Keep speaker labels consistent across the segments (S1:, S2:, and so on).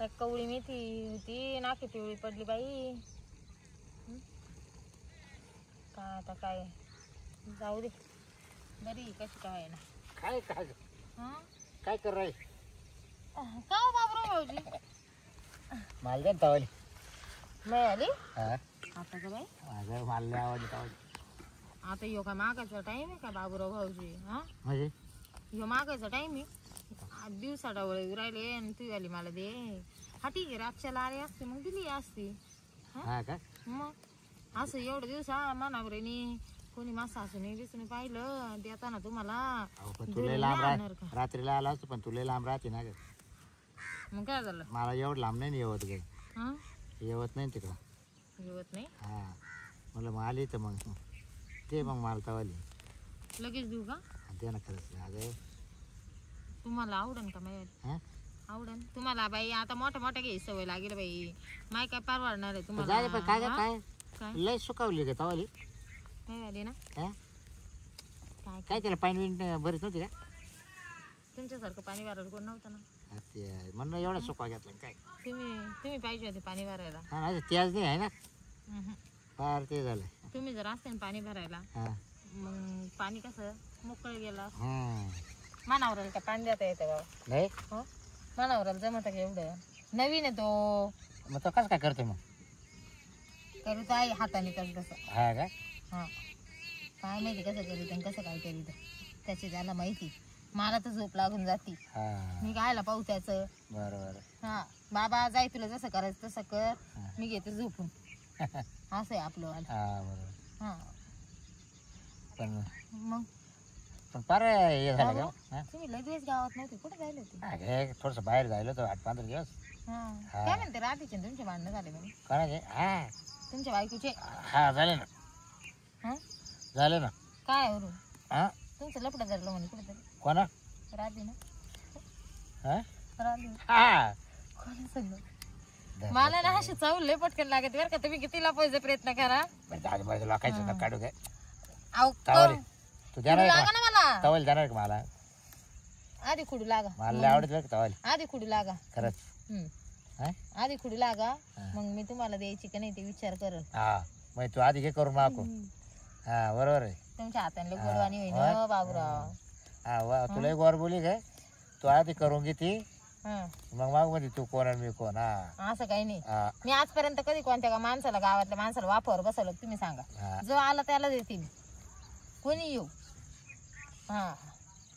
S1: काय कवळी मेथी होती नाकी पिवळी पडली बाई. काय आता काय जाऊ दे बरी कशी काय ना.
S2: काय काय
S1: हा
S2: काय कर रे
S1: का हो बाबराव भाऊजी
S2: माल दे तवली
S1: नाही आली
S2: हा
S1: आता का बाई
S2: माझं माल आवडली तवली.
S1: आता यो का मागायचा टाइम आहे का बाबूराव भाऊजी? हा
S2: म्हणजे
S1: ह्यो मागायचा टाइम आहे. दिवसा डवळे राहिले आणि तू आली मला दे. हा ठीक आहे रातच्याला आली असते मग दिली असती.
S2: हा का
S1: मग असं एवढं दिवसा मनावरेनी कोणी मा सासूने बिसून पाहिलं देताना तुम्हाला
S2: पण तुला लांब रात्रीला आला असतो पण तुला लांब राहते ना ग.
S1: मग काय झालं
S2: मला एवढं लांब नाही येवत ग.
S1: हा
S2: येवत नाही तिकडं
S1: येवत नाही.
S2: हा मला मग आली तर मग ते मग मला तवाली
S1: लगेच देऊ का?
S2: दे ना खरंच अगं
S1: तुम्हाला आवडन का माहिती?
S2: हा
S1: आवडन तुम्हाला बाई. आता मोठ्या मोठ्या घ्यायची सवय लागेल बाई. माय काय परवडणार आहे तुम्हाला?
S2: जाय पण काय काय
S1: काय
S2: लय सुकावली ग तवाली.
S1: काय झाले ना
S2: हा
S1: काय
S2: काय केलं पाणी बरीच नव्हती का?
S1: तुमच्यासारखं पाणी भरायला कोण नव्हतं ना.
S2: ते म्हणून एवढा सुका घेतला काय.
S1: तुम्ही पाहिजे होते पाणी भरायला.
S2: हा नाही तेच नाही आहे ना फार ते झालं.
S1: तुम्ही जर असते ना पाणी भरायला
S2: हा
S1: मग पाणी कसं मोकळं गेलं.
S2: हम्म
S1: मानावराला का पाणी देता येतं का?
S2: नाही
S1: हो मानावराला जमत का एवढं? नवीन आहे तो.
S2: मग तो कसं काय करते मग?
S1: करू तर आहे हाताने कसं कसं.
S2: हा का
S1: हा काय माहिती कसं करीत आणि कसं काय करीत त्याची त्याला माहिती. मला तर झोप लागून जाती.
S2: हा
S1: मी गायला पाहू त्याचं.
S2: बरोबर
S1: हा बाबा जाय तुला जसं करायचं तसं कर मी घेते झोपून. असं आहे आपलं वालं.
S2: हा बरोबर
S1: हा
S2: पण
S1: मग
S2: पण फार हे झालं का? हा?
S1: तुम्ही लगेच गावात नव्हते कुठे जायला होते?
S2: अगे थोडंसं बाहेर जायला होतं 8-15 दिवस.
S1: हा
S2: हा.
S1: काय म्हणते राधीचे आणि तुमचे भांडणं झाले म्हणे
S2: कोणाचे? हा
S1: तुमच्या बायकोचे?
S2: हा झाले ना
S1: हा
S2: झाले ना.
S1: काय वरून
S2: हा
S1: तुमचं लपडं धरलं म्हणे कुठेतरी
S2: कोणा
S1: राधी ना.
S2: हा
S1: राधी
S2: हा
S1: कोणी सांग मला ना अशी चव लय पटकन लागत बरं का. तुम्ही किती लपवायचा प्रयत्न करा
S2: बाजू लोकायचं ना काढू काय
S1: अहो
S2: तवली तू देणार
S1: लागा
S2: का
S1: ना मला.
S2: तवली देणार का मला?
S1: आधी खुडू लागा.
S2: मला लय आवडत बरं का तवली
S1: आधी खुडू लागा.
S2: खरंच. हा
S1: आधी खुडू लागा मग मी तुम्हाला द्यायची का नाही ते विचार करल.
S2: हा मग तू आधी घे करून मागू. हा बरोबर आहे.
S1: तुमच्या हाताने गोडवाणी होईन बाबूराव.
S2: हा तुला गोर बोली काय तू आधी करून घे ती मग माग मध्ये तू कोण आणि मी कोण. हा
S1: असं काही नाही.
S2: हा
S1: मी आजपर्यंत कधी कोणत्या माणसाला गावातल्या माणसाला वापर बसवलं तुम्ही सांगा. जो आला त्याला देते मी कोणी येऊ. हा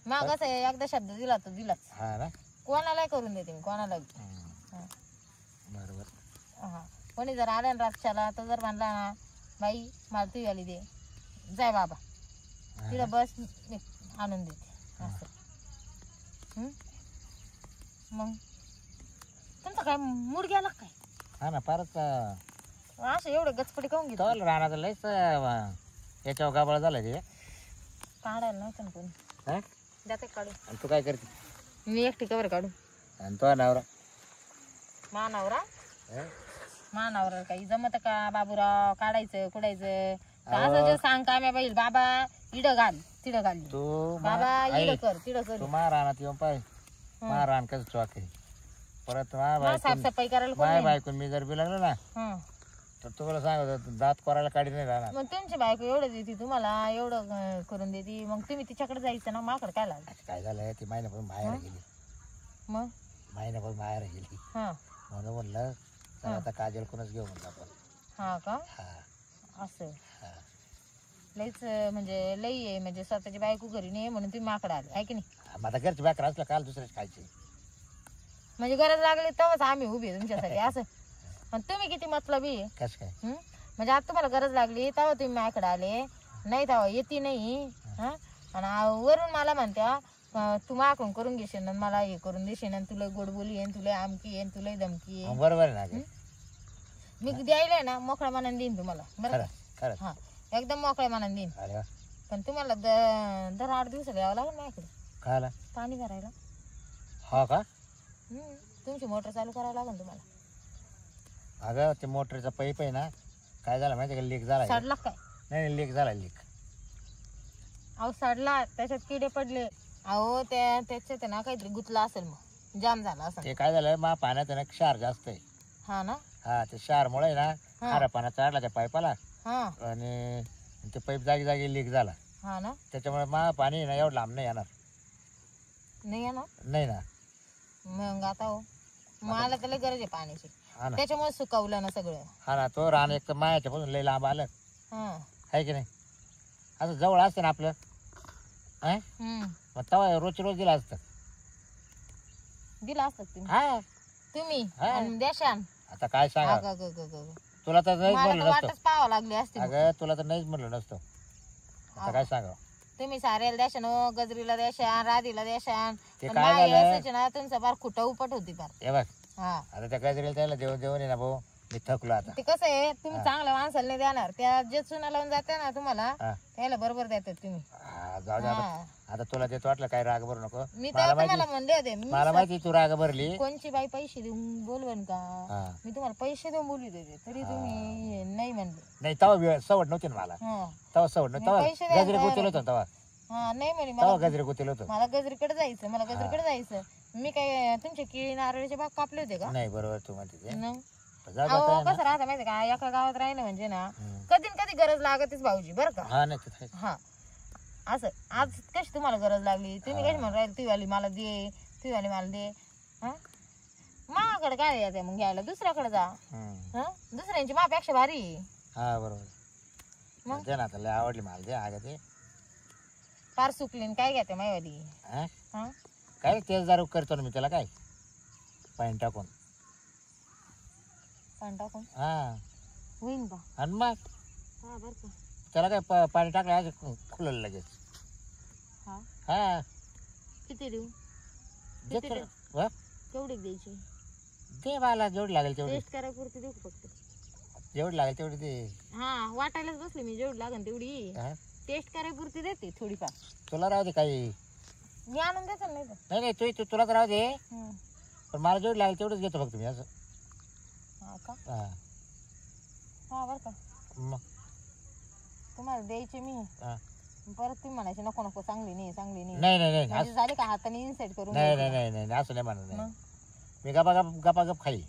S1: मग कसं आहे एकदा शब्द दिला तर दिलाच.
S2: हा ना
S1: कोणालाही करून देते मी कोणाला.
S2: बरोबर.
S1: हा कोणी जर आलं ना रातच्याला तर जर म्हणला ना बाई मला तू आली दे जाय बाबा तिला बस मी आणून देते असं. मग तुमचा काय मूड गेला काय?
S2: हा ना फारच
S1: असं एवढं गचपटी काऊन घेतो?
S2: तवल राहणार लयच याच्यावर गाबळ झालं ते.
S1: काढायला नव्हतं ना कोणी.
S2: हा
S1: जाते काढू.
S2: आणि तू काय करते?
S1: मी एकटी कवर काढू.
S2: आणि तो नवरा
S1: मानावरा मानावरा काही जमत का बाबूराव काढायचं कुडायचं? असं जे सांग का बाई बाबा इड घाल तिड घाल
S2: तू
S1: बाबा इड कर तिड कर.
S2: तू रानात येऊन पाय रान कसं चॉक आहे. परत
S1: साफसफाई करायला
S2: माय बायकून मी जर बिलगलो ना
S1: हं.
S2: तर तुम्हाला सांगत दात कोरायला काढी नाही राहणार.
S1: मग तुमची बायको एवढं देते तुम्हाला एवढं करून देते मग तुम्ही तिच्याकडे जायचं ना माझ्याकडे काय लागलं?
S2: काय झालं ती महिन्यापासून बाहेर गेली.
S1: मग
S2: महिन्यापासून बाहेर गेली
S1: हा
S2: म्हणून म्हणलं चला आता काजल कोणच घेऊ म्हणलं आपण.
S1: हा का
S2: हा
S1: असं
S2: हा
S1: लईच म्हणजे लई आहे म्हणजे स्वतःची बायको घरी नाही म्हणून तुम्ही माकडे आले आहे की नाही?
S2: मग आता घरची बाकर असलं काल दुसऱ्याच खायची
S1: म्हणजे गरज लागली तेव्हाच आम्ही उभी आहे तुमच्यासाठी असं. पण तुम्ही किती मतलबी आहे.
S2: कसं काय?
S1: म्हणजे आता तुम्हाला गरज लागली तेव्हा तुम्ही माझ्याकडे आले नाही तेव्हा येते नाही. हा आणि वरून मला म्हणत्या तू मागून करून घेशील आणि मला हे करून देशील आणि तुला गोड बोली येईन तुला आमकी येईन तुला धमकी येईन.
S2: बरोबर आहे ना.
S1: मी द्यायला ना मोकळ्या मनाने देईन तुम्हाला बरं
S2: खरंच.
S1: हा एकदम मोकळ्या मनाने देईन.
S2: अरे वा.
S1: पण तुम्हाला दर 8 दिवसाला यावं लागेल माझ्याकडे
S2: खायला
S1: पाणी भरायला.
S2: हा का?
S1: तुमची मोटर चालू करावं लागेल तुम्हाला.
S2: अगं ते मोटरचा पाईप आहे ना काय झाला माहिती का लीक झाला.
S1: सडला काय?
S2: नाही लीक झाला लीक.
S1: अहो सडला त्याच्यात किडे पडले. अहो त्याच्यात ना काहीतरी गुतला असेल मग जाम झाला असं.
S2: ते काय झालं मा पाण्यात आहे ना क्षार जास्त आहे.
S1: हा ना.
S2: हा ते क्षारमुळे आहे ना खारा पाण्यात चढला त्या पाईपाला
S1: हा
S2: आणि ते पाईप जागी जागी लीक झाला.
S1: हा ना.
S2: त्याच्यामुळे मा पाणी आहे ना एवढं लांब नाही येणार.
S1: नाही येणार.
S2: नाही ना.
S1: मग आता हो मला तर लय गरज आहे पाण्याची.
S2: हा ना.
S1: त्याच्यामुळे सुकवलं ना सगळं.
S2: हा ना तो रान एक तर मायाच्या पासून लय लांब आलं आहे की नाही. असं जवळ असतं ना आपलं मग तवा रोज रोज दिला असतं.
S1: दिला असतं तुम्ही.
S2: हा
S1: तुम्ही
S2: हा.
S1: आणि देशान.
S2: आता काय सांगा तुला तर नाहीच
S1: मला
S2: म्हणलं
S1: तर
S2: नसतं.
S1: वाटच पाहावं लागली असती.
S2: अगं तुला तर नाहीच म्हणलं नसतं. आता काय सांगा.
S1: तुम्ही साऱ्याला द्याशान हो, गजरीला द्याशान, राधीला द्याशान.
S2: ते
S1: पण
S2: काय
S1: बाई
S2: झालं?
S1: असायची ना तुमचं फार खुटा उपट होती फार.
S2: हे बघ
S1: हा
S2: आता त्या गजरीला त्याला देऊन देऊन आहे ना भाऊ मी थकलो आता.
S1: ते कसं आहे तुम्ही चांगल्या माणसाला नाही देणार. त्या जे चुना लावून जाते ना तुम्हाला
S2: हा.
S1: त्याला बरोबर देतात तुम्ही.
S2: हा, जाऊ दे आता.
S1: हा.
S2: आता तुला देत वाटलं काय राग भरू नको.
S1: मी
S2: मला
S1: तर
S2: माहिती
S1: तुम्हाला म्हणले होते मी
S2: मला माहिती तू राग भरली.
S1: कोणची बाई पैसे देऊन बोलवन का.
S2: हा.
S1: मी तुम्हाला पैसे देऊन बोलू देते तरी तुम्ही नाही म्हणले.
S2: नाही तवा सवड नव्हती ना मला.
S1: हा
S2: तवा सवड नव्हती.
S1: मी
S2: तवा
S1: पैसे द्यायला
S2: गजरे गुतेल होतं तवा.
S1: हा नाही म्हणे
S2: तवा
S1: मला
S2: गजरे गुतेल होतं.
S1: मला गजरीकडे जायचं. मला गजरीकडे जायचं. मी काय तुमचे केळी नारळीचे बाग कापले होते का.
S2: नाही बरोबर तू म्हणते ते.
S1: मग
S2: जाऊ दे
S1: अहो
S2: आता
S1: कसं राहतं माहिती का एका गावात राहिलं म्हणजे ना
S2: हम्म.
S1: कधी न कधी गरज लागतच भाऊजी बरं का.
S2: हा नाही ते
S1: हा असं आज कशी तुम्हाला गरज लागली तुम्ही कशी म्हणून राहील तू वाली मला दे तू वाली मला दे. हा माझ्याकडे काय यायचं मग घ्यायला दुसऱ्याकडे जा.
S2: हम्म.
S1: हा दुसऱ्यांची मापेक्षा भारी आहे.
S2: हा बरोबर.
S1: मग?
S2: दे ना आता लय आवडली मला दे अगं ते.
S1: फार सुकली न काय घ्या मायवाली.
S2: हा?
S1: हा
S2: काय तेच दारू करतो ना मी त्याला काय पाणी टाकून.
S1: पाणी टाकून
S2: हा
S1: होईन का.
S2: आणि मग
S1: हा बरं का.
S2: त्याला काय पाणी टाकलं आज खुललं लगेच.
S1: हा
S2: हा
S1: किती देऊ
S2: दे
S1: किती
S2: तर.
S1: देऊ?
S2: वा,
S1: केवढी द्यायची.
S2: दे मला जेवढी लागेल तेवढी.
S1: टेस्ट करायपुरती देऊ का फक्त.
S2: जेवढी लागेल तेवढी दे.
S1: हा वाटायलाच बसले मी जेवढी लागेल तेवढी.
S2: हा?
S1: टेस्ट करायपुरती देते थोडीफार.
S2: तुला राहू दे काही.
S1: मी आणून देतो नाही तर.
S2: नाही नाही तुला तर राहू दे
S1: हम्म.
S2: पण मला जेवढी लागेल तेवढंच घेतो फक्त मी असं.
S1: हा का.
S2: हा
S1: हा बरं का.
S2: मग
S1: तुम्हाला द्यायचे मी
S2: हा.
S1: परत तुम्ही म्हणायचे नको नको चांगली नाही चांगली नाही.
S2: नाही नाही नाही
S1: म्हणजे झाली का हाताने इन्साइड करून
S2: नाही
S1: घ्यायची.
S2: नाही नाही नाही असं नाही म्हणत नाही.
S1: मग
S2: मी गपागप खाईल.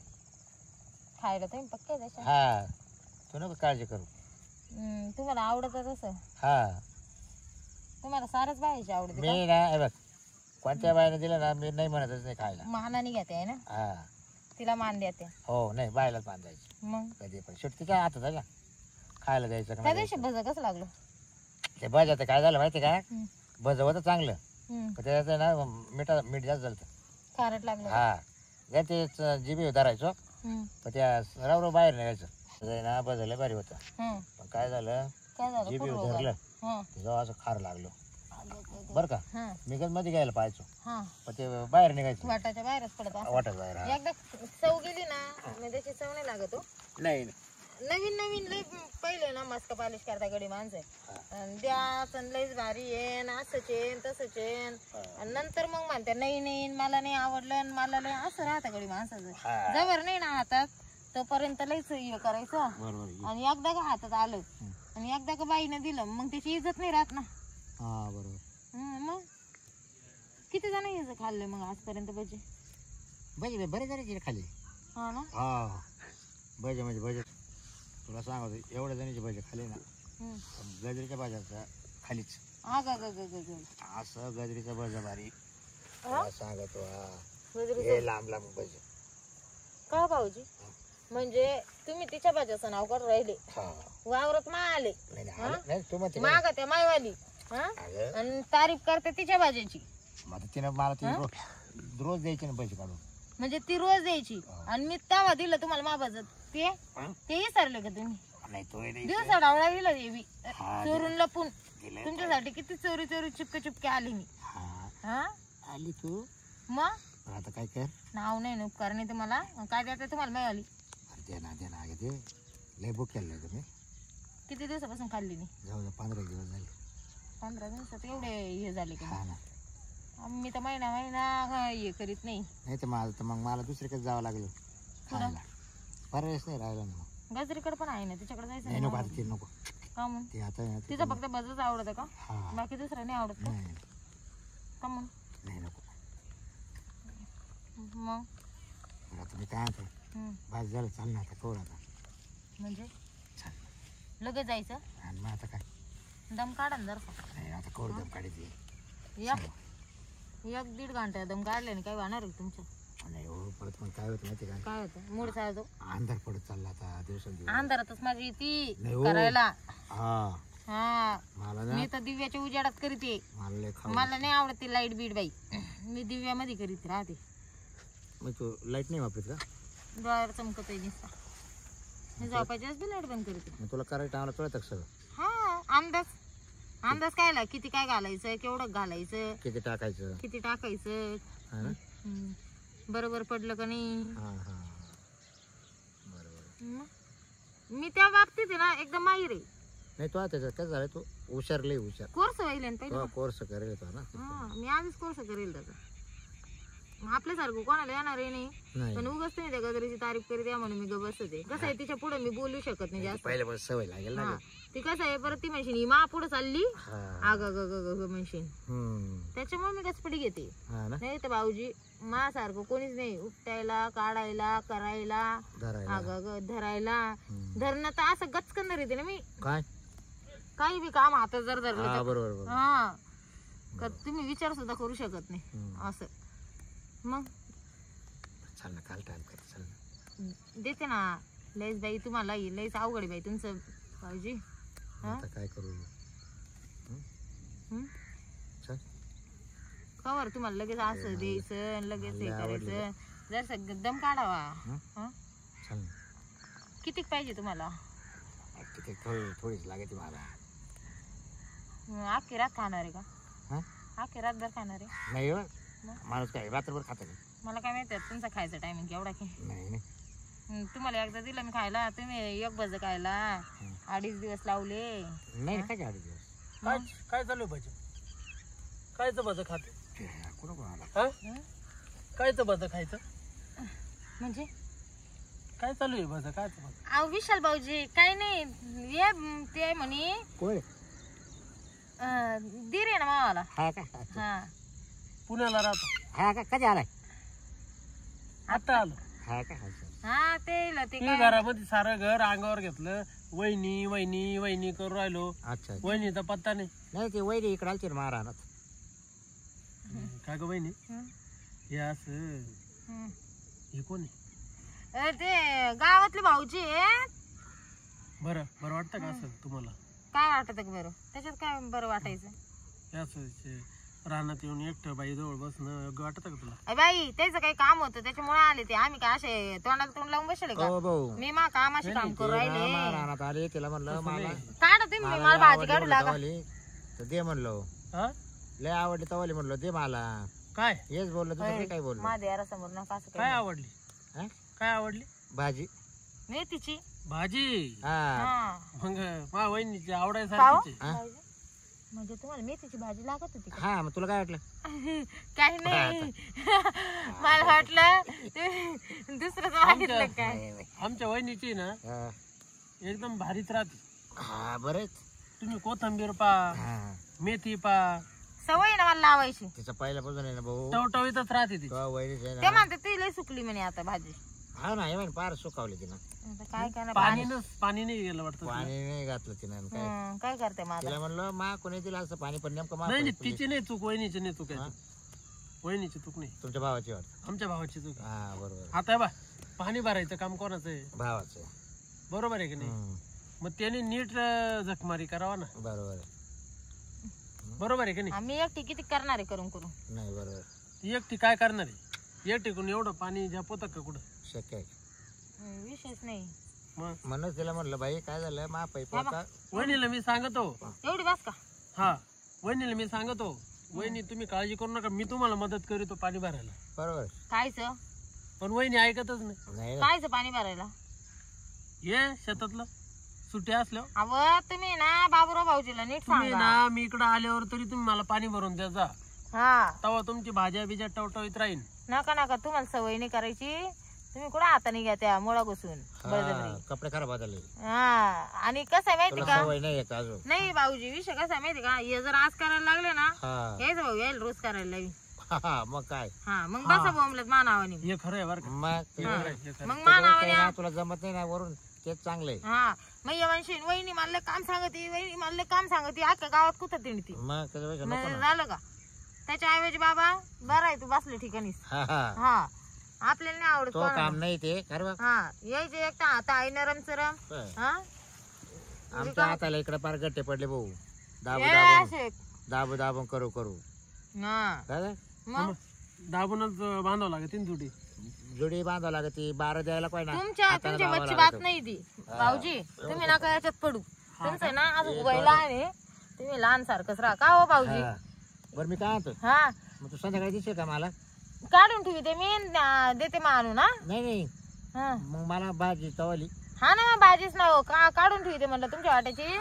S1: खायला तुम्ही पक्के द्यायचे.
S2: हा तू नको काळजी करू.
S1: तुम्हाला आवडत तसं.
S2: हा
S1: तुम्हाला सारच बायची आवडते का?
S2: मी ना हे बघ कोणत्या बाईने दिलं ना मी नाही म्हणतच नाही खायला.
S1: मानाने घेते आहे ना
S2: हा
S1: तिला मान देते.
S2: हो नाही बायलाच बांधायची
S1: मग
S2: कधी पण शेवटी तिच्या हातात आहे ना खायला द्यायचं का
S1: त्या
S2: नाही
S1: दिवशी भज कसं लागलं.
S2: द्यायचं. ते भज आता काय झालं माहिती का
S1: हम्म.
S2: भज होतं चांगलं
S1: हम्म.
S2: पण त्याच्यात आहे ना मीठ जास्त झालं.
S1: खारट लागलं.
S2: हा जर ते जिबी धरायचो
S1: हम्म.
S2: पण त्या रवरव बाहेर निघायचं. त्याचं ना भजलं भारी होतं
S1: हम्म.
S2: पण काय झालं
S1: काय झालं
S2: जिबी
S1: खूप रोग
S2: धरलं
S1: आला. हा.
S2: तेव्हा असं खार लागलो
S1: आलं ते.
S2: बरं का.
S1: हा.
S2: मी कधी मध्ये घ्यायला पाहायचो
S1: हा
S2: पण ते बाहेर निघायचं
S1: वाटाच्या बाहेरच पडत असं.
S2: वाटत बाहेर. हा.
S1: एकदा चव गेली ना म्हणजे त्याची चव नाही लागत हो.
S2: नाही
S1: नवीन नवीन लय पहिले ना मस्क पॉलिश करता गडी माणसं द्या लयच भारी येन असंच येन तसंच येन आणि नंतर मग म्हणते नाही नाही मला नाही आवडलं आणि मला लय असं राहतं गडी माणसाचं.
S2: हा.
S1: जवळ नाही ना हातात तोपर्यंत लयच हे करायचं
S2: बरोबर.
S1: आणि एकदा का हातात आलं आणि एकदा का बाईनं दिलं मग त्याची इज्जत नाही राहत ना.
S2: हा बरोबर.
S1: मग किती जण यायचं खाल्लं मग आजपर्यंत भजी.
S2: भजे बरे जणांची खाली.
S1: हा ना.
S2: हा भजे म्हणजे भजे तुला सांगतो एवढ्या जणांची भजे खाली ना गजरीच्या भाज्याचा खालीच.
S1: हा ग ग ग ग ग.
S2: असं गजरीचं भज भारी
S1: हा?
S2: तुला सांगतो. हा
S1: गजरीचं.
S2: हे लांब लांब भजे.
S1: का भाऊजी म्हणजे तुम्ही तिच्या भाज्याचं नाव करून राहिले.
S2: हा
S1: वावरत मा आले
S2: नाही नाही आलं- नाही तू म्हणते
S1: माग त्या मायवाली हा
S2: अगं
S1: आणि तारीफ करते तिच्या भाज्याची.
S2: मग आता तिनं मला ती रोज द्यायची ना पैसे काढून.
S1: म्हणजे ती रोज द्यायची आणि मी तवा दिलं तुम्हाला मा भाजत ते ते विसरले का तुम्ही.
S2: नाही तो नाही
S1: दिवसा डावळा दिला देवी
S2: हा,
S1: चोरून लपून
S2: दिलंय.
S1: तुमच्यासाठी किती चोरी चोरी चिपके चिपके आली मी.
S2: हा
S1: हा
S2: आली तू
S1: मग
S2: आता काय कर.
S1: नाव नाही उपकार नाही तुम्हाला काय द्यायचं तुम्हाला मायवाली.
S2: दे ना अगं ते लय बुक केलं तुम्ही.
S1: किती दिवसापासून खाल्ली नाही.
S2: जाऊ दे 15 दिवस झाले.
S1: 15 दिवसात एवढे हे झाले का.
S2: हा ना.
S1: मी तर महिना हे करीत नाही.
S2: नाही तर माझं तर मग मला दुसरीकडे जावं लागलं खायला. पर्यायच नाही राहिला ना मग.
S1: गजरीकडे पण आहे ना तिच्याकडे जायचं
S2: नाही
S1: नाही
S2: नको
S1: ना.
S2: आता ते नको
S1: का म्हणून
S2: ते आता नाही
S1: तिचं फक्त भजच आवडतं का
S2: हा
S1: बाकी दुसरं नाही आवडत का.
S2: नाही
S1: का म्हणून
S2: नाही नको.
S1: मग
S2: आता मी काय म्हणतो बस झालं चाल ना आता कवर आता
S1: म्हणजे
S2: चाल
S1: लगेच जायचं
S2: आणि मग आता काय
S1: दम काढा ना जर
S2: नाही आता कवर दम काढायची
S1: एक दीड घंटा दम काढल्याने काय होणार आहे तुमचं
S2: नाही हो परत मग काय होतं माहिती
S1: काय होतं मूड चालतो
S2: अंधार पडत चालला आता दिवसांदिवस
S1: अंधारातच माझी ती
S2: नाही हो.
S1: करायला
S2: हा
S1: हा
S2: मला ना
S1: मी तर दिव्याच्या उजेडात करीते
S2: मला लय खाऊ
S1: मला नाही आवडत ती लाईट बीट बाई मी दिव्यामध्ये करीत राहते
S2: मग तू लाईट नाही वापरत का
S1: डोळ्यावर चमकत नुसता मी झोपायच्याच बी लाईट बंद करते
S2: मग तुला करायचं आम्हाला कळतं का सगळं
S1: हा अंदाज कायला किती काय घालायचं केवढं घालायचं
S2: किती टाकायचं
S1: किती टाकायचं
S2: हा ना
S1: बरोबर पडलं का नाही
S2: हा हा बरोबर
S1: मी त्या बाबतीत आहे ना एकदम माहीर आहे
S2: नाही तो त्याचं काय झालं तू हुशार लय हुशार
S1: कोर्स व्हायला ना पहिले
S2: तो कोर्स करेल तो ना
S1: हा मी आधीच कोर्स करेल त्याचा आपल्यासारखं कोणाला येणार आहे नाही
S2: नाही
S1: पण उगाच नाही त्या गजरीची तारीफ करीत या म्हणून मी ग बसते कसं आहे तिच्या पुढे मी बोलू शकत नाही जास्त
S2: पहिल्यापासून सवय लागेल ना
S1: हा ती कसं आहे परत ती म्हणशील मा पुढे चालली
S2: हा
S1: आग ग म्हणशील त्याच्यामुळे मी गचपडी घेते
S2: हा ना
S1: नाही तर भाऊजी सारखं कोणीच नाही उपटायला काढायला करायला आग धरायला धरणं तर असं गचकन येते ना मी
S2: काय
S1: काही बी काम हातात जर धरलं
S2: हा
S1: तर
S2: बरोबर
S1: हा तुम्ही विचार सुद्धा करू शकत नाही असं मग
S2: चाल ना काल टाइम कर चल ना
S1: देते ना लयच बाई तुम्हाला लयच अवघड आहे बाई तुमचं भाऊजी
S2: आता काय करू चल
S1: कवर तुम्हाला लगेच असं द्यायचं लगेच हे करायचं जर सगळं दम काढावा
S2: चल
S1: किती पाहिजे तुम्हाला
S2: थोडीच लागते मला
S1: अख्खी रात खाणार आहे का
S2: हा
S1: अख्खी रातभर खाणार आहे
S2: नाही हो माणूस काय रात्रभर खात का
S1: मला काय माहिती तुमचा खायचा टायमिंग केवढा की
S2: नाही
S1: तुम्हाला एकदा दिलं मी खायला तुम्ही एक भज खायला 2.5 दिवस लावले
S2: नाही काय काय दिवस
S3: काय काय चालू आहे भाजी कायचं भज खाते
S2: कुठं कोणाला
S3: कायचं भज खायचं
S1: म्हणजे
S3: काय चालू आहे भज कायचं भज
S1: अहो विशाल भाऊजी काय नाही ये ते म्हणे
S2: कोण
S1: दीर आहे ना मावाला
S2: हा का
S1: हा
S3: पुण्याला राहतो
S2: हा का कधी आलाय
S3: आता आलो
S2: हा का
S1: हा ते
S3: ते घरामध्ये सारं घर अंगावर घेतलं वहिनी वहिनी वहिनी करू राहिलो
S2: अच्छा
S3: वहिनीचा पत्ता नाही
S2: नाही ते वैरी इकडे आलते ना महाराणात
S3: काय ग वहिनी हे असं हे कोण आहे
S1: ते गावातले भाऊजी
S3: बरं बरं वाटतं का असं तुम्हाला
S1: काय वाटत बरं त्याच्यात काय बरं वाटायचं
S3: हे असं रानात येऊन एकटं बाई जवळ बसणं योग्य वाटत का तुला
S1: बाई त्याचं काही काम होतं त्याच्यामुळे आले ते आम्ही काय असे तोंडाला तोंड लावून बसले का मी मा कामाशी काम करू राहिले
S2: महाराणात आले तिला म्हणलं मला
S1: काढ तुम्ही मला भाजी काढू लागा
S2: तर दे म्हणलो लय आवडली तवाली म्हणलो दे मला
S3: काय
S2: हेच बोललो तुझं काय बोललो
S1: माझ्या यारासमोर नका असं
S3: काय आवडली काय आवडली
S2: भाजी
S1: मेथीची
S3: भाजी
S2: हा
S3: मग मा वहिनीची आवडायसारखीची
S1: म्हणजे तुम्हाला मेथीची भाजी लागत होती
S2: हा मग तुला काय वाटलं
S1: काही नाही मला वाटलं दुसरं मागितलं काय
S3: आमच्या वहिनीची ना एकदम भारीच राहते
S2: हा बरेच
S3: तुम्ही कोथंबीर पा मेथी पा
S1: सवय ना मला लावायची
S2: तिचा पहिल्यापासून आहे ना भाऊ
S3: टवटवीतच राहते ती
S2: वहिनीच
S1: ते म्हणते ती लय सुकली म्हणे आता भाजी
S2: हा ना हे पार सुकावली तिनं
S1: काय करणार
S3: पाणी नाही गेलं वाटतं
S2: पाणी नाही घातलं तिनं काय
S1: काय करते माझं
S2: तिला म्हणलं मा कोणी दिलं असं पाणी पण नेमकं मा
S3: नाही तिची नाही चूक वहिनीची नाही चूक आहे वहिनीची चूक नाही
S2: तुमच्या भावाची वाटत
S3: आमच्या भावाची चूक
S2: हा बरोबर
S3: आता बा पाणी भरायचं काम कोणाचं आहे
S2: भावाचं
S3: बरोबर आहे की नाही मग त्याने नीट झकमारी करावा ना
S2: बरोबर
S3: बरोबर आहे की नाही
S1: आम्ही एकटी किती करणार आहे करून करून
S2: नाही बरोबर
S3: एकटी काय करणार आहे एकटीकडून एवढं पाणी झपवतं का कुठं
S2: शक्य आहे
S1: विशेष नाही
S2: म्हणून तिला म्हणलं बाई काय झालं मा पैसा
S3: वहिनीला मी सांगतो
S1: एवढी बस का
S3: हा वहिनीला मी सांगतो वहिनी तुम्ही काळजी करू नका मी तुम्हाला मदत करीतो पाणी भरायला
S2: बरोबर
S1: कायचं
S3: पण वहिनी ऐकतच नाही
S1: कायचं पाणी भरायला
S3: ये शेतातलं सुट्टी असल्यावर
S1: अव तुम्ही ना बाबूराव भाऊजीला नीट
S3: तुम्ही
S1: सांगा
S3: ना मी इकडे आल्यावर तरी तुम्ही मला पाणी भरून द्यायचा
S1: हा
S3: तेव्हा तुमची भाज्या बिज्या टवटवीत राहील
S1: नका नका तुम्हाला सवय नाही करायची तुम्ही कुठं हाताने घ्या त्या मुळा घुसून बळजबरी
S2: कपडे खराब झाले
S1: हा आणि कसं आहे माहिती का
S2: सवय नाही अजून
S1: नाही भाऊजी विषय कसा आहे माहिती का हे जर आज करायला लागले ना
S2: हा
S1: यायचं भाऊ यायला रोज करायला लागेल
S2: मग काय
S1: हा मग बसा बोंबलत मानावानी.
S3: हे खरं आहे बरं का.
S2: मग
S3: हे खरं आहे, हे खरं
S1: मग
S3: आहे.
S1: मानावानी
S2: तुला जमत नाही ना वरून तेच चांगलंय.
S1: हा मग ये म्हणशील वहिनी मला काम सांगते, वहिनी मला काम सांगते, अख्ख्या गावात कुठं तिणती.
S2: मग त्याच्यापेक्षा नको
S1: मग
S2: ना.
S1: झालं का? त्याच्या ऐवजी बाबा बरं आहे तू बसले ठिकाणी. हा आपल्याला नाही आवडत
S2: तो
S1: कोणाला.
S2: काम नाही ते खरं बघ.
S1: हा यायचे एकटा आता आहे नरम सरम. हा
S2: आमच्या हाताला इकडे पार गट्टे पडले भाऊ. दाबू
S1: हे
S2: दाबू
S1: असे.
S2: दाबू दाबू करू करू
S1: हा
S2: काय
S1: मग
S3: दाबूनच बांधावं लागेल तीन जुडी.
S2: जुडी बांधावं लागते 12 द्यायला पाहिजे ना.
S1: तुमच्या वरची बात नाही ती भाऊजी. तुम्ही नका याच्यात पडू. तुमचं ना अजून वय लहान आहे. तुम्ही लहान सारखंच राहा का हो भाऊजी.
S2: बरं मी काय म्हणतो
S1: हा
S2: मग तू संध्याकाळी दिसेल का मला?
S1: काढून ठेवी मी देते मानू ना.
S2: नाही
S1: हा
S2: मग मला भाजी चवली.
S1: हा ना मग भाजीच ना हो काढून ठेवते म्हणलं तुमच्या वाट्याची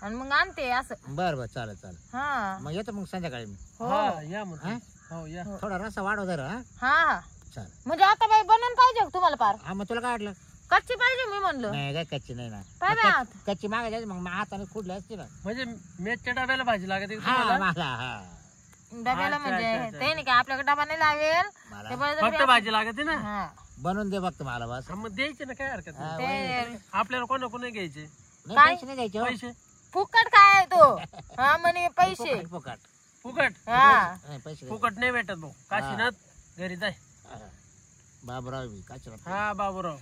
S1: आणि मग आणते असं.
S2: बरं चालेल चालेल.
S1: हा
S2: मग येतो मग संध्याकाळी मी.
S3: हा या मग. हो या.
S2: थोडा रस्सा वाढव जरा.
S1: हा हा
S2: चालेल.
S1: म्हणजे आता बाई बनवून पाहिजे का तुम्हाला पार?
S2: हा मग तुला काय वाटलं?
S1: कच्ची पाहिजे मी म्हणलं.
S2: नाही काय कच्ची नाही ना.
S1: काय बाई आत?
S2: कच्ची मागायची मग हाताने खुडली असते ना.
S3: म्हणजे मेसच्या डब्याला भाजी लागते का
S2: हा
S3: तुम्हाला?
S2: मला हा
S1: डब्याला
S3: अच्छा,
S1: म्हणजे
S3: अच्छा, अच्छा.
S1: ते नाही का आपल्याकडे डबा नाही लावेल
S2: मला
S1: ते बळजबरी
S3: फक्त भाजी लागते ना.
S1: हा
S2: बनवून दे फक्त मला बस.
S3: हा, मग द्यायचे ना काय हरकत नाही.
S1: ते
S3: आपल्याला कोणा कोणा घ्यायचे
S2: नाही
S1: काय?
S2: पैसे नाही द्यायचे हो.
S3: पैसे
S1: फुकट काय आहे तो. हा म्हणे पैसे.
S2: फुकट फुकट.
S3: फुकट.
S1: हा
S2: नाही पैसे
S3: फुकट नाही भेटत भाऊ. काशीनाथ घरी जाय.
S2: बाबराव बी काय
S3: हा बाबूराव.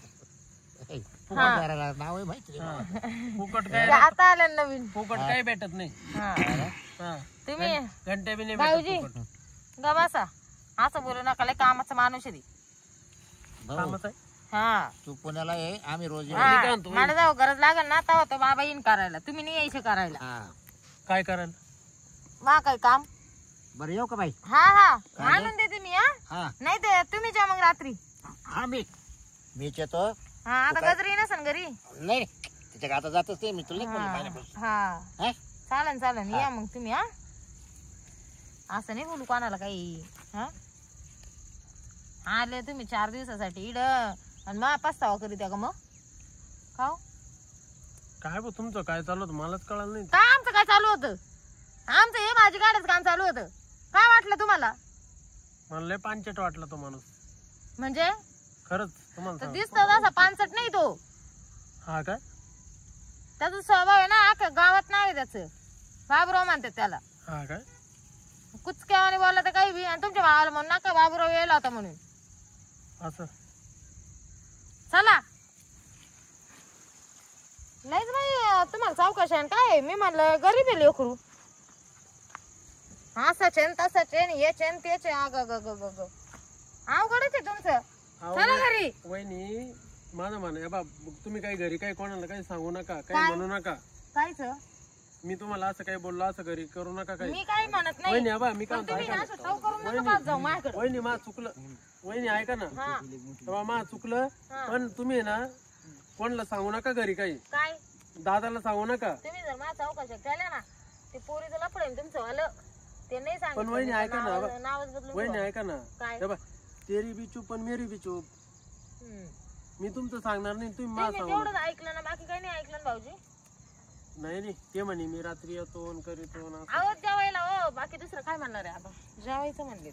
S2: फुकट करायला नाव आहे माहिती
S3: हा.
S2: आहे.
S3: फुकट
S1: ते
S3: काय
S1: आता आलं नवीन.
S3: फुकट काही भेटत नाही.
S1: हा
S3: हा.
S1: तुम्ही
S3: घंटे बी नाही
S1: भाऊजी
S3: भेटत फुकट.
S1: ग बसा असं बोलू नका लय कामाचा माणूस आहे ती.
S2: भाऊ,
S3: कामच आहे.
S1: हा
S2: तू पुण्याला ये आम्ही रोज येऊ.
S1: हा,
S3: काय म्हणतो?
S1: मला जाऊ गरज लागेल ना तेव्हा तो बाबा येईन करायला. तुम्ही नाही यायचं करायला.
S2: हा
S3: काय करायला?
S1: वा काय काम.
S2: बरं येऊ का बाई?
S1: हा हा
S2: काय
S1: आणून देते मी. हा
S2: हा
S1: नाही ते तुम्ही जा मग रात्री.
S2: हा मीच येतो.
S1: हा आता गजरी नसन घरी.
S2: नाही तिच्या आता जातच नाही मी तुला नाही बोललो पहिल्यापासून.
S1: हा
S2: हा?
S1: चालन चालन या मग तुम्ही. हा असं नाही बोलू कोणाला काही. हा आले तुम्ही 4 दिवसासाठी इड आणि मग पस्तावा करीत का मग खाऊ.
S3: काय भाऊ तुमचं काय चालू होतं मलाच कळलं नाही.
S1: काय आमचं काय चालू होतं? आमचं हे भाजी गाड्याच काम चालू होतं. काय वाटलं तुम्हाला?
S3: मला लय पांचट वाटला तो माणूस.
S1: म्हणजे
S3: खरंच तुम्हाला
S1: तो
S3: सांग.
S1: दिसतो तसा पानसट नाही तो.
S3: हा काय?
S1: त्याचा स्वभाव आहे ना अख्ख्या गावात नाही त्याचं. बाबूराव म्हणतात त्याला.
S3: हा काय?
S1: कुचक्यावाने बोलला तर काही बी. आणि तुमच्या भावाला म्हणून नका बाबूराव यायला होता म्हणून.
S3: असं
S1: चला नाहीच बाई तुम्हाला चौकशी आहे काय आहे? मी म्हणलं गरीब आहे लेकरू. असं चेन तसं चेन हे चेन ते चेन. अग अवघडच आहे तुमचं. चला घरी.
S3: वहिनी माझं म्हणा बा तुम्ही काही घरी काही कोणाला काही सांगू नका
S1: काय?
S3: काही म्हणू नका.
S1: कायच
S3: मी तुम्हाला असं काही बोललो असं घरी करू नका काही.
S1: मी काही म्हणत नाही.
S3: वहिनी बा मी काय
S1: पण तुम्ही
S3: म्हणतो
S1: असं
S3: ऐका
S1: चव करून
S3: ना.
S1: नका पाहत जाऊ माझ्याकडे.
S3: वहिनी मा चुकलं. वहिनी ऐका ना.
S1: हा
S3: तेव्हा मा चुकलं.
S1: हा.
S3: पण तुम्ही ना कोणाला सांगू नका घरी काही.
S1: काय
S3: दादाला सांगू नका.
S1: तुम्ही जर माझ्या चौकशा केल्या ना ते पोरीचं लफडं तुमचं वालं ते नाही
S3: पण वहिनी ऐका ना बा.
S1: नावच बदलून
S3: वहिनी
S1: ठेवा.
S3: ऐका ना.
S1: काय
S3: हे बा तेरी बी चूप पण मेरी बी चूप.
S1: हम्म.
S3: मी तुमचं सांगणार नाही तुम्ही मला
S1: तुम्ही
S3: सांगू
S1: तेवढंच ऐकलं ना बाकी काही नाही ऐकलं ना भाऊजी.
S3: नाही नाही ते म्हणे मी रात्री येतो आणि करीतो आणि असं.
S1: आवाज जेवायला हो बाकी दुसरं काय म्हणणार आहे आता. जेवायचं म्हणले.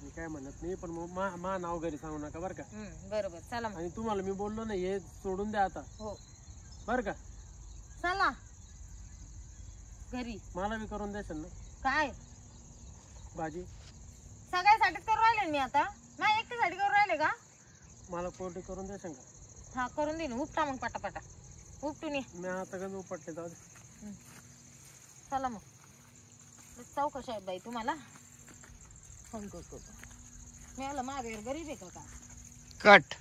S3: मी काय म्हणत नाही पण मग मा नाव घरी सांगू नका बरं का.
S1: बरोबर चला मग.
S3: आणि तुम्हाला मी बोललो ना हे सोडून द्या आता
S1: हो
S3: बरं का.
S1: चला घरी.
S3: मला बी करून द्याल ना
S1: काय
S3: भाजी.
S1: सगळ्यासाठीच करून राहिले मी आता. नाही एकट्यासाठी करून राहिले का?
S3: मला कोरडी करून द्याल का.
S1: हा करून देईन. उपटा मग पटापटा उपटून ये.
S3: मी आता कसं उपटले जाऊ दे.
S1: चला मग चौकशी आहे बाई तुम्हाला फोन करतो. मी आला माझ्या गरीब आहे का?
S2: कट.